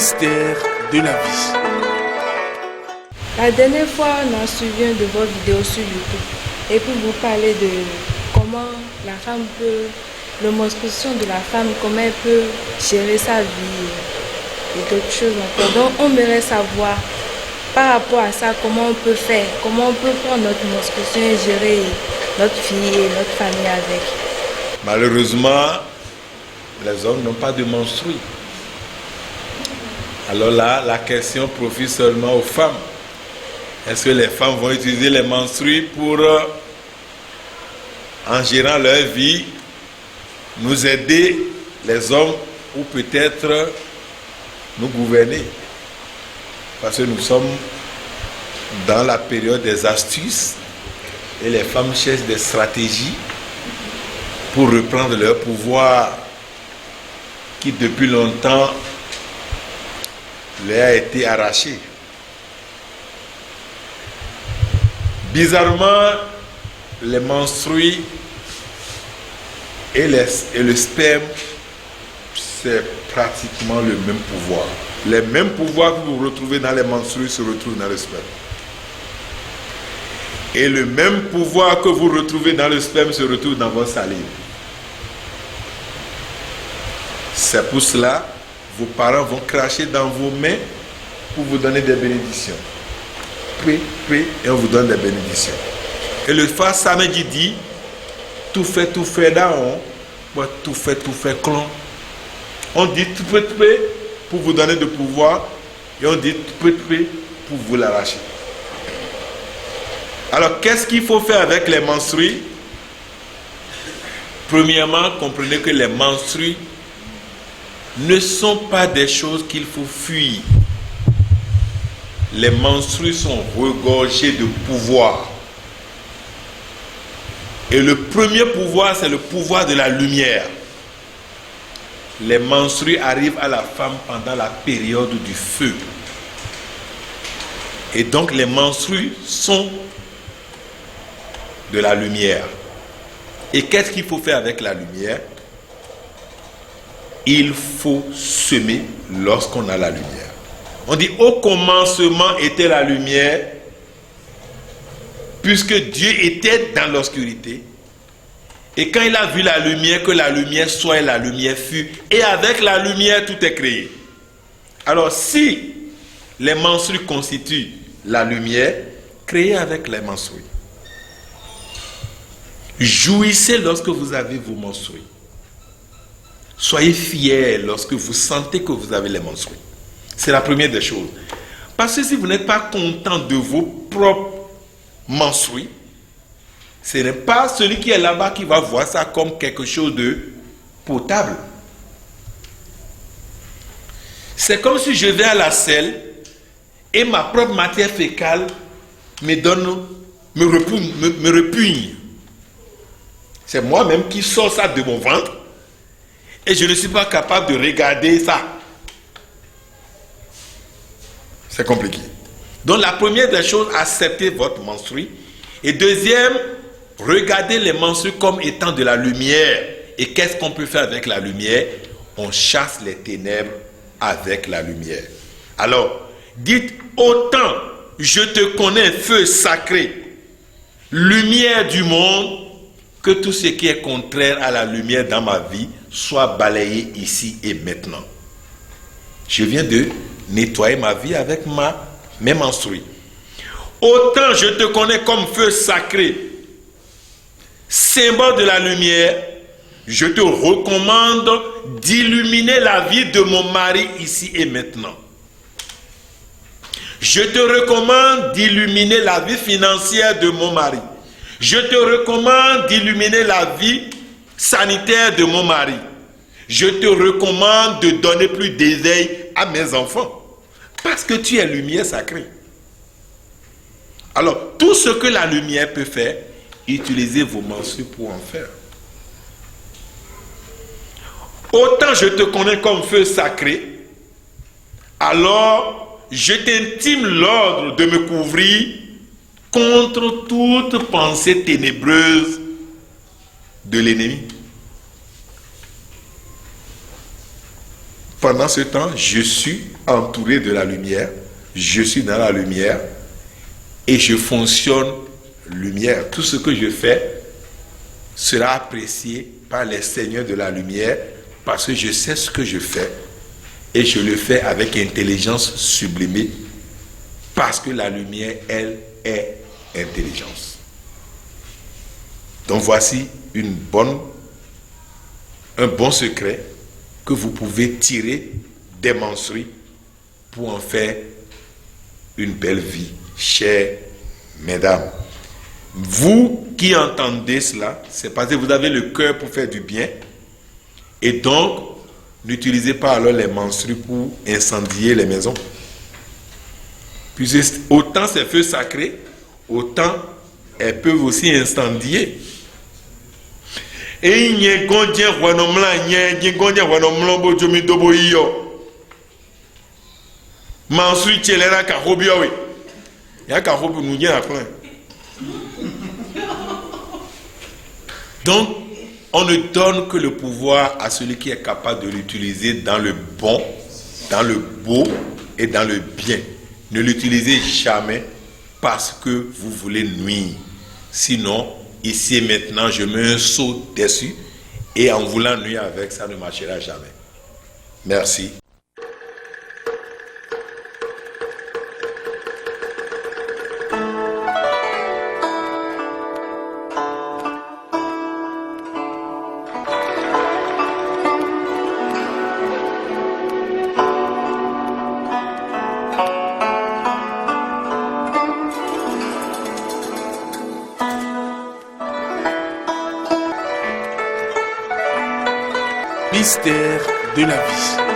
Mystère de la vie. La dernière fois, on a suivi une de vos vidéos sur YouTube et puis vous parlez de comment la femme peut, la menstruation de la femme, comment elle peut gérer sa vie et d'autres choses encore. Donc, on aimerait savoir par rapport à ça comment on peut faire, comment on peut prendre notre menstruation et gérer notre fille et notre famille avec. Malheureusement, les hommes n'ont pas de menstrues. Alors là, la question profite seulement aux femmes. Est-ce que les femmes vont utiliser les menstrues pour, en gérant leur vie, nous aider, les hommes, ou peut-être nous gouverner? Parce que nous sommes dans la période des astuces et les femmes cherchent des stratégies pour reprendre leur pouvoir qui depuis longtemps leur a été arraché. Bizarrement, les menstrues et le sperme, c'est pratiquement le même pouvoir. Les mêmes pouvoirs que vous retrouvez dans les menstrues se retrouvent dans le sperme. Et le même pouvoir que vous retrouvez dans le sperme se retrouve dans votre salive. C'est pour cela vos parents vont cracher dans vos mains pour vous donner des bénédictions. Prie, et on vous donne des bénédictions. Et le Fa Samedi dit, tout fait d'Aaron, tout fait clon. On dit tout fait pour vous donner de pouvoir, et on dit tout fait pour vous l'arracher. Alors, qu'est-ce qu'il faut faire avec les menstrues? Premièrement, comprenez que les menstrues ne sont pas des choses qu'il faut fuir. Les menstrues sont regorgées de pouvoir. Et le premier pouvoir, c'est le pouvoir de la lumière. Les menstrues arrivent à la femme pendant la période du feu. Et donc les menstrues sont de la lumière. Et qu'est-ce qu'il faut faire avec la lumière? Il faut semer lorsqu'on a la lumière. On dit au commencement était la lumière, puisque Dieu était dans l'obscurité. Et quand il a vu la lumière, que la lumière soit et la lumière fut, et avec la lumière tout est créé. Alors si les menstrues constituent la lumière, créez avec les menstrues. Jouissez lorsque vous avez vos menstrues. Soyez fiers lorsque vous sentez que vous avez les menstrues. C'est la première des choses. Parce que si vous n'êtes pas content de vos propres menstrues, ce n'est pas celui qui est là-bas qui va voir ça comme quelque chose de potable. C'est comme si je vais à la selle et ma propre matière fécale me repugne. C'est moi-même qui sors ça de mon ventre et je ne suis pas capable de regarder ça. C'est compliqué. Donc la première des choses, acceptez votre menstrue. Et deuxième, regardez les menstrues comme étant de la lumière. Et qu'est-ce qu'on peut faire avec la lumière? On chasse les ténèbres avec la lumière. Alors, dites autant je te connais, feu sacré, lumière du monde, que tout ce qui est contraire à la lumière dans ma vie soit balayé ici et maintenant. Je viens de nettoyer ma vie avec mes menstrues. Autant je te connais comme feu sacré, symbole de la lumière, je te recommande d'illuminer la vie de mon mari ici et maintenant. Je te recommande d'illuminer la vie financière de mon mari. Je te recommande d'illuminer la vie sanitaire de mon mari. Je te recommande de donner plus d'éveil à mes enfants. Parce que tu es lumière sacrée. Alors, tout ce que la lumière peut faire, utilisez vos menstrues pour en faire. Autant je te connais comme feu sacré, alors je t'intime l'ordre de me couvrir contre toute pensée ténébreuse de l'ennemi. Pendant ce temps, je suis entouré de la lumière, je suis dans la lumière et je fonctionne lumière. Tout ce que je fais sera apprécié par les seigneurs de la lumière parce que je sais ce que je fais et je le fais avec intelligence sublimée parce que la lumière, elle, est intelligence. Donc voici un bon secret que vous pouvez tirer des menstrues pour en faire une belle vie. Chères mesdames, vous qui entendez cela, c'est parce que vous avez le cœur pour faire du bien et donc n'utilisez pas alors les menstrues pour incendier les maisons. Puisque autant ces feux sacrés, autant elles peuvent aussi incendier. Et il y a donc, on ne donne que le pouvoir à celui qui est capable de l'utiliser dans le bon, dans le beau et dans le bien. Ne l'utilisez jamais parce que vous voulez nuire. Sinon, ici et maintenant, je mets un saut dessus et en voulant nuire avec, ça ne marchera jamais. Merci. Mystère de la vie.